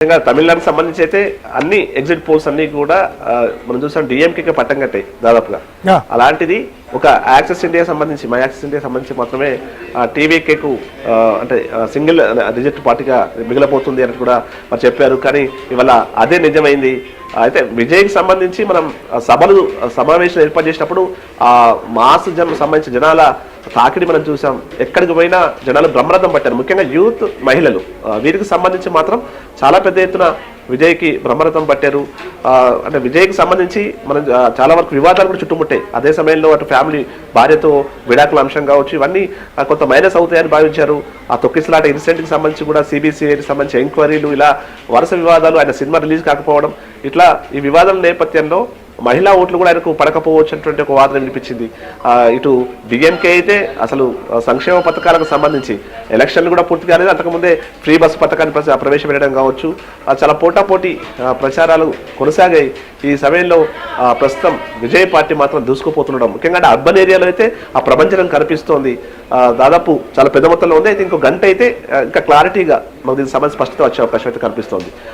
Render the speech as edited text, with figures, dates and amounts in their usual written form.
తమిళనాడుకి సంబంధించి అయితే అన్ని ఎగ్జిట్ పోల్స్ అన్ని కూడా మనం చూసాం డిఎంకేకి పట్టం కట్టాయి దాదాపుగా. అలాంటిది ఒక యాక్సెస్ ఇండియా సంబంధించి మై యాక్సెస్ ఇండియా సంబంధించి మాత్రమే టీవీకేకు అంటే సింగిల్ రిజెక్ట్ పార్టీగా మిగిలిపోతుంది అని కూడా మరి చెప్పారు. కానీ ఇవాళ అదే నిజమైంది. అయితే విజయ్కి సంబంధించి మనం సమావేశం ఏర్పాటు చేసినప్పుడు ఆ మాస్ సంబంధించిన జనాల తాకిడి మనం చూసాం. ఎక్కడికి పోయినా జనాలు బ్రహ్మరథం పట్టారు, ముఖ్యంగా యూత్, మహిళలు. వీరికి సంబంధించి మాత్రం చాలా పెద్ద ఎత్తున విజయ్కి బ్రహ్మరథం పట్టారు. అంటే విజయ్కి సంబంధించి మనం చాలా వరకు వివాదాలు కూడా చుట్టుముట్టాయి. అదే సమయంలో అటు ఫ్యామిలీ భార్యతో విడాకుల అంశం కావచ్చు, ఇవన్నీ కొంత మైనస్ అవుతాయని భావించారు. ఆ తొక్కిసలాట ఇన్సిడెంట్కి సంబంధించి కూడా సిబిసిఐకి సంబంధించి ఎంక్వైరీలు, ఇలా వరుస వివాదాలు, ఆయన సినిమా రిలీజ్ కాకపోవడం, ఇట్లా ఈ వివాదాల నేపథ్యంలో మహిళా ఓట్లు కూడా ఆయనకు పడకపోవచ్చు అటువంటి ఒక వాదన వినిపించింది. ఇటు డిఎంకే అయితే అసలు సంక్షేమ పథకాలకు సంబంధించి ఎలక్షన్లు కూడా పూర్తి కాలేదు, అంతకుముందే ఫ్రీ బస్సు పథకాన్ని ప్రవేశపెట్టడం కావచ్చు, చాలా పోటాపోటీ ప్రచారాలు కొనసాగాయి. ఈ సమయంలో ప్రస్తుతం విజయ్ పార్టీ మాత్రం దూసుకుపోతుండడం, ముఖ్యంగా అర్బన్ ఏరియాలో అయితే ఆ ప్రపంచం కనిపిస్తోంది. దాదాపు చాలా పెద్ద మొత్తంలో ఉంది. అయితే ఇంకో గంట అయితే ఇంకా క్లారిటీగా మనకు దీనికి సంబంధించి స్పష్టత వచ్చే అవకాశం అయితే కనిపిస్తోంది.